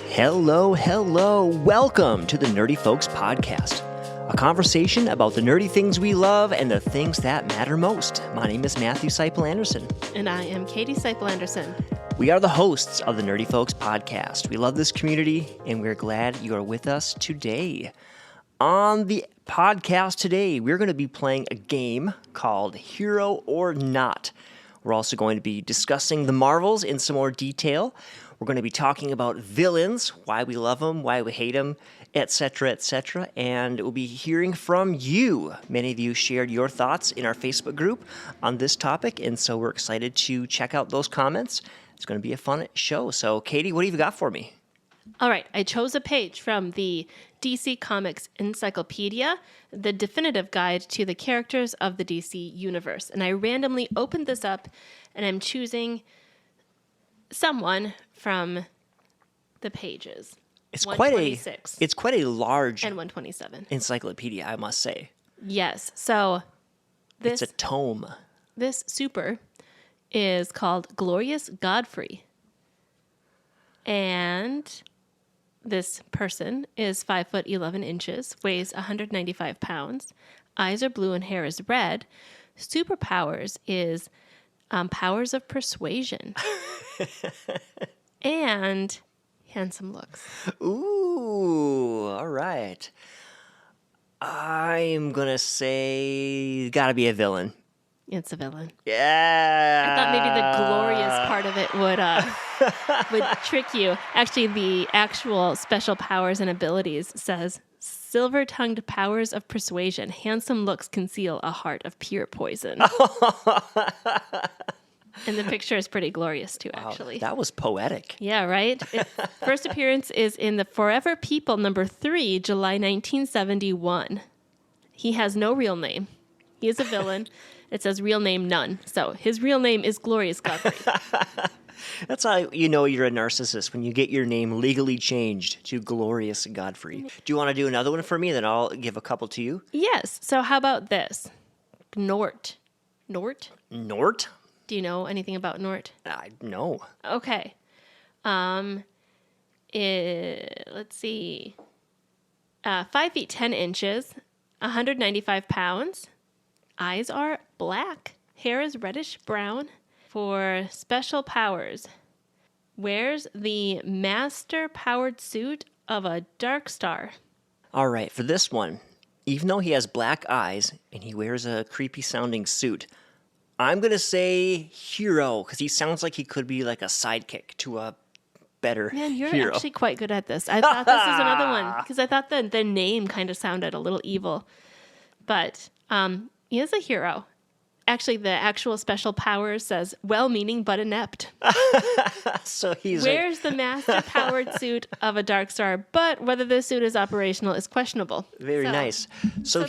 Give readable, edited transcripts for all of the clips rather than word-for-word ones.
Hello. Welcome to the Nerdy Folks Podcast, a conversation about the nerdy things we love and the things that matter most. My name is Matthew Seipel Anderson. And I am Katie Seipel Anderson. We are the hosts of the Nerdy Folks Podcast. We love this community, and we're glad you are with us today. On the podcast today, we're going to be playing a game called Hero or Not. We're also going to be discussing the Marvels in some more detail. We're going to be talking about villains, why we love them, why we hate them, etc., and we'll be hearing from you. Many of you shared your thoughts in our Facebook group on this topic, and so we're excited to check out those comments. It's going to be a fun show. So, Katie, what have you got for me? All right, I chose a page from the DC Comics Encyclopedia, the definitive guide to the characters of the DC universe. And I randomly opened this up, and I'm choosing someone from the pages. It's quite a large and 127 encyclopedia, I must say. Yes. So it's a tome. This super is called Glorious Godfrey. And this person is 5'11", weighs 195 pounds. Eyes are blue and hair is red. Superpowers is powers of persuasion. And handsome looks. Ooh, all right. I'm going to say gotta be a villain. It's a villain. Yeah. I thought maybe the glorious part of it would trick you. Actually, the actual special powers and abilities says, silver-tongued powers of persuasion. Handsome looks conceal a heart of pure poison. And the picture is pretty glorious, too, actually. Wow, that was poetic. Yeah, right? Its first appearance is in the Forever People #3, July 1971. He has no real name. He is a villain. It says real name none. So his real name is Glorious Godfrey. That's how you know you're a narcissist, when you get your name legally changed to Glorious Godfrey. Do you want to do another one for me? Then I'll give a couple to you. Yes. So how about this? Nort. Nort? Nort? Do you know anything about Nort? No. Okay. Let's see. 5 feet 10 inches, 195 pounds. Eyes are black. Hair is reddish brown. For special powers, wears the master-powered suit of a Dark Star. All right, for this one, even though he has black eyes and he wears a creepy-sounding suit, I'm going to say hero, because he sounds like he could be like a sidekick to a better hero. Man, you're actually quite good at this. I thought this was another one, because I thought the name kind of sounded a little evil. But he is a hero. Actually, the actual special power says, well-meaning but inept. So he's wears the master-powered suit of a Dark Star, but whether the suit is operational is questionable. Very nice. So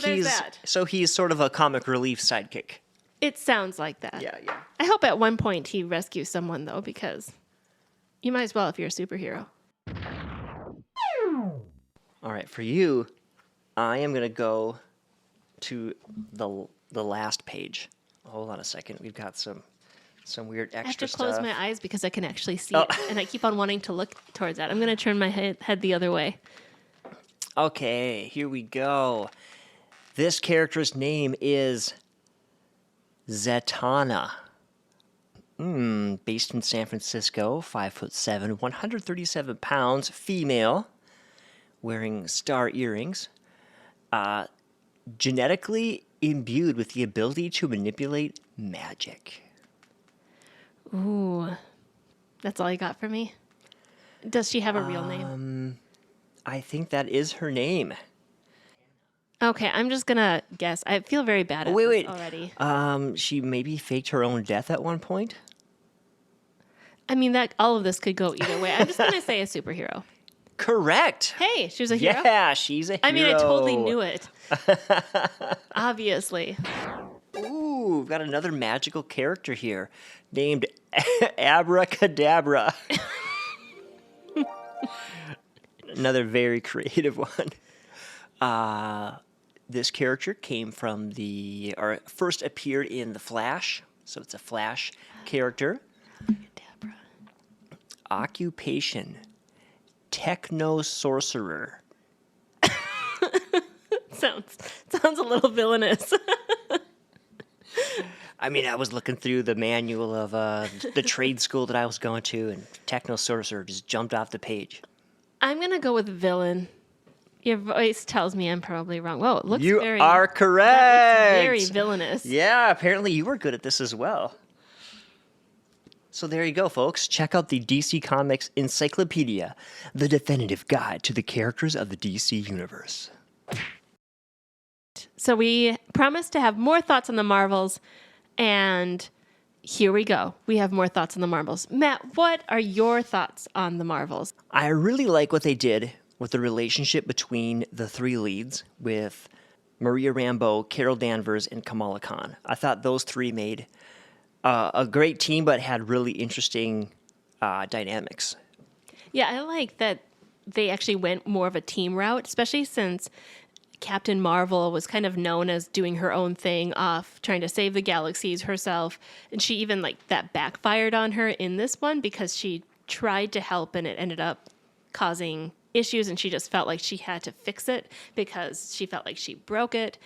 he's sort of a comic relief sidekick. It sounds like that. Yeah. I hope at one point he rescues someone, though, because you might as well if you're a superhero. All right, for you, I am going to go to the last page. Hold on a second. We've got some weird extra stuff. I have to close my eyes because I can actually see it, and I keep on wanting to look towards that. I'm going to turn my head the other way. Okay, here we go. This character's name is Zatanna. Based in San Francisco, 5'7", 137 pounds, female, wearing star earrings, genetically imbued with the ability to manipulate magic. Ooh, that's all you got for me? Does she have a real name? I think that is her name. Okay, I'm just gonna guess. I feel very bad at this already. She maybe faked her own death at one point. I mean, that all of this could go either way. I'm just gonna say a superhero. Correct. Hey, she was a hero? Yeah, she's a hero. I mean, I totally knew it. Obviously. Ooh, we've got another magical character here named Abracadabra. Another very creative one. This character came from first appeared in The Flash, so it's a Flash character. Occupation, techno sorcerer. Sounds a little villainous. I mean, I was looking through the manual of the trade school that I was going to, and techno sorcerer just jumped off the page. I'm gonna go with villain. Your voice tells me I'm probably wrong. Whoa, it looks You very are correct. that looks very villainous. Yeah, apparently you were good at this as well. So there you go, folks. Check out the DC Comics Encyclopedia, the definitive guide to the characters of the DC Universe. So we promised to have more thoughts on the Marvels, and here we go. We have more thoughts on the Marvels. Matt, what are your thoughts on the Marvels? I really like what they did with the relationship between the three leads with Maria Rambeau, Carol Danvers, and Kamala Khan. I thought those three made a great team, but had really interesting dynamics. Yeah, I like that they actually went more of a team route, especially since Captain Marvel was kind of known as doing her own thing off, trying to save the galaxies herself. And she even, that backfired on her in this one because she tried to help and it ended up causing issues, and she just felt like she had to fix it because she felt like she broke it.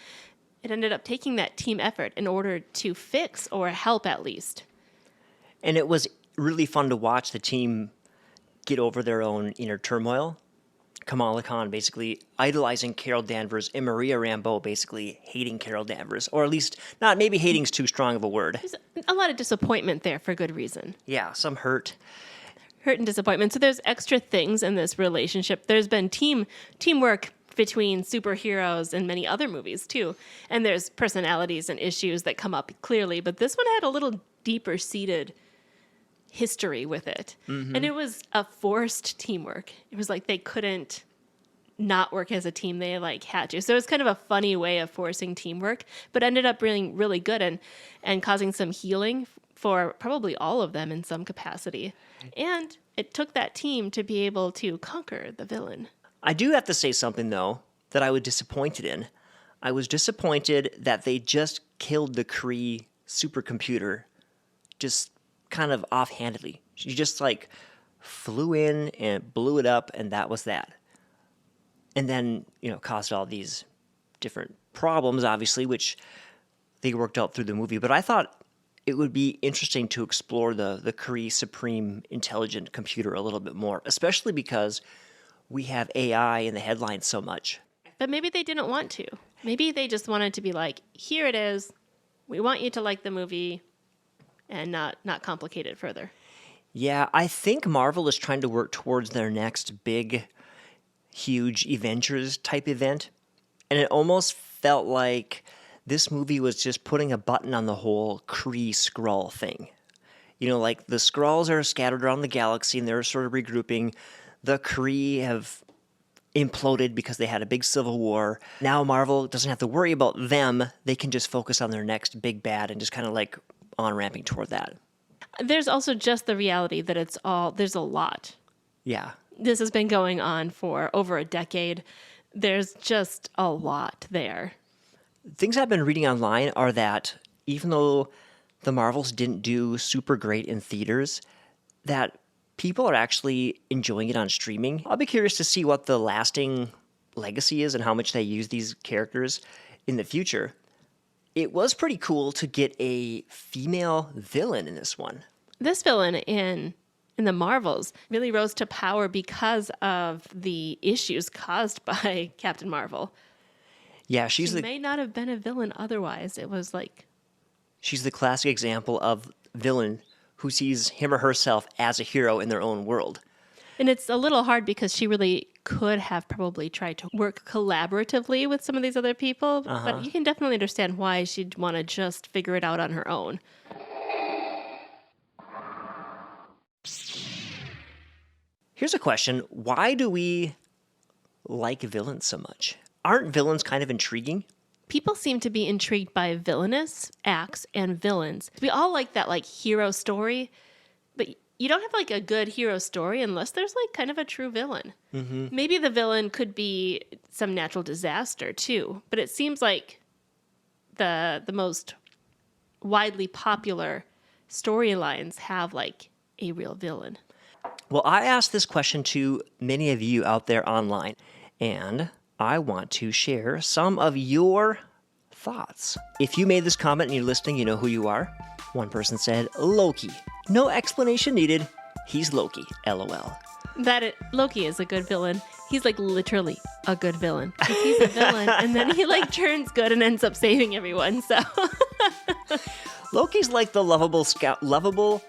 It ended up taking that team effort in order to fix or help at least. And it was really fun to watch the team get over their own inner turmoil. Kamala Khan basically idolizing Carol Danvers and Maria Rambeau basically hating Carol Danvers, or at least not, maybe hating is too strong of a word. There's a lot of disappointment there for good reason. Yeah, some hurt. Hurt and disappointment. So there's extra things in this relationship. There's been teamwork between superheroes and many other movies too. And there's personalities and issues that come up clearly, but this one had a little deeper seated history with it. Mm-hmm. And it was a forced teamwork. It was like they couldn't not work as a team. They had to. So it was kind of a funny way of forcing teamwork, but ended up being really good and causing some healing for probably all of them in some capacity. And it took that team to be able to conquer the villain. I do have to say something, though, that I was disappointed in. I was disappointed that they just killed the Kree supercomputer just kind of offhandedly. She just flew in and blew it up, and that was that. And then, caused all these different problems, obviously, which they worked out through the movie. But I thought it would be interesting to explore the Kree Supreme Intelligent Computer a little bit more, especially because we have AI in the headlines so much. But maybe they didn't want to. Maybe they just wanted to be like, here it is. We want you to like the movie and not complicate it further. Yeah, I think Marvel is trying to work towards their next big, huge Avengers type event. And it almost felt like this movie was just putting a button on the whole Kree Skrull thing. The Skrulls are scattered around the galaxy and they're sort of regrouping. The Kree have imploded because they had a big civil war. Now Marvel doesn't have to worry about them. They can just focus on their next big bad and just kind of on-ramping toward that. There's also just the reality that there's a lot. Yeah. This has been going on for over a decade. There's just a lot there. Things I've been reading online are that even though the Marvels didn't do super great in theaters, that people are actually enjoying it on streaming. I'll be curious to see what the lasting legacy is and how much they use these characters in the future. It was pretty cool to get a female villain in this one. This villain in the Marvels really rose to power because of the issues caused by Captain Marvel. Yeah, she may not have been a villain otherwise. It was she's the classic example of villain who sees him or herself as a hero in their own world. And it's a little hard because she really could have probably tried to work collaboratively with some of these other people, but you can definitely understand why she'd want to just figure it out on her own. Here's a question. Why do we like villains so much? Aren't villains kind of intriguing? People seem to be intrigued by villainous acts and villains. We all like that hero story, but you don't have a good hero story unless there's kind of a true villain. Mm-hmm. Maybe the villain could be some natural disaster too, but it seems like the most widely popular storylines have a real villain. Well, I asked this question to many of you out there online, and I want to share some of your thoughts. If you made this comment and you're listening, you know who you are. One person said, Loki. No explanation needed. He's Loki. LOL. Loki is a good villain. He's like literally a good villain. 'Cause he's a villain and then he like turns good and ends up saving everyone. So Loki's like the lovable scoundrel,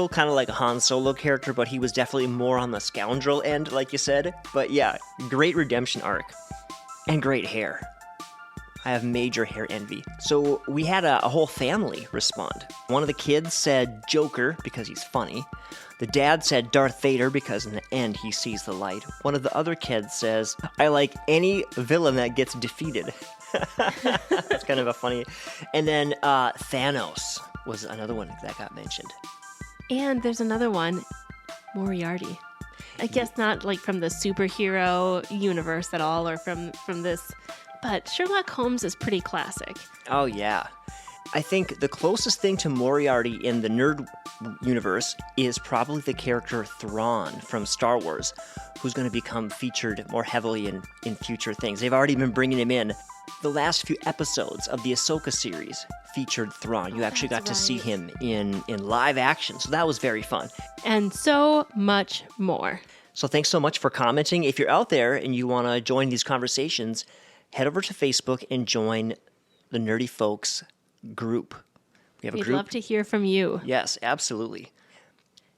kind of like a Han Solo character, but he was definitely more on the scoundrel end, like you said. But yeah, great redemption arc. And great hair. I have major hair envy. So we had a whole family respond. One of the kids said Joker because he's funny. The dad said Darth Vader because in the end he sees the light. One of the other kids says, I like any villain that gets defeated. That's kind of a funny. And then Thanos was another one that got mentioned. And there's another one, Moriarty. I guess not like from the superhero universe at all or from this, but Sherlock Holmes is pretty classic. Oh, yeah. I think the closest thing to Moriarty in the nerd universe is probably the character Thrawn from Star Wars, who's going to become featured more heavily in future things. They've already been bringing him in. The last few episodes of the Ahsoka series featured Thrawn. You actually got to see him in live action, so that was very fun. And so much more. So thanks so much for commenting. If you're out there and you want to join these conversations, head over to Facebook and join the Nerdy Folks group. We have a We'd group. love to hear from you. Yes, absolutely.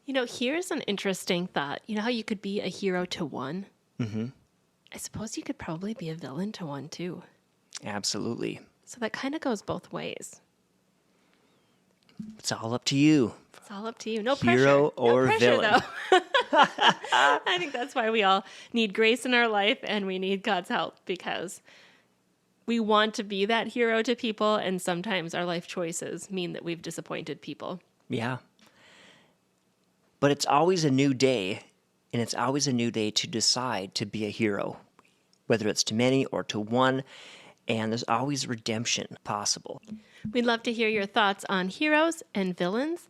You know, here's an interesting thought. You know how you could be a hero to one? Mm-hmm. I suppose you could probably be a villain to one, too. Absolutely. So that kind of goes both ways. It's all up to you. It's all up to you. No Hero pressure. or no pressure, villain. Though. I think that's why we all need grace in our life and we need God's help, because we want to be that hero to people, and sometimes our life choices mean that we've disappointed people. Yeah. But it's always a new day, and it's always a new day to decide to be a hero, whether it's to many or to one, and there's always redemption possible. We'd love to hear your thoughts on heroes and villains,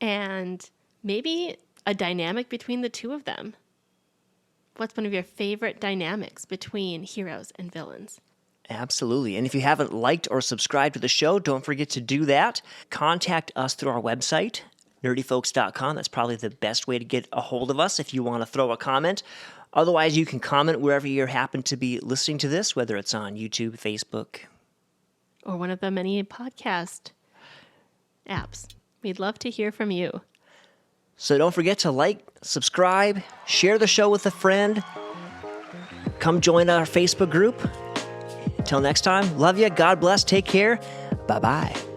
and maybe a dynamic between the two of them. What's one of your favorite dynamics between heroes and villains? Absolutely. And if you haven't liked or subscribed to the show, don't forget to do that. Contact us through our website, nerdyfolks.com. That's probably the best way to get a hold of us if you want to throw a comment. Otherwise, you can comment wherever you happen to be listening to this, whether it's on YouTube, Facebook, or one of the many podcast apps. We'd love to hear from you. So don't forget to like, subscribe, share the show with a friend. Come join our Facebook group. Until next time, love you. God bless. Take care. Bye-bye.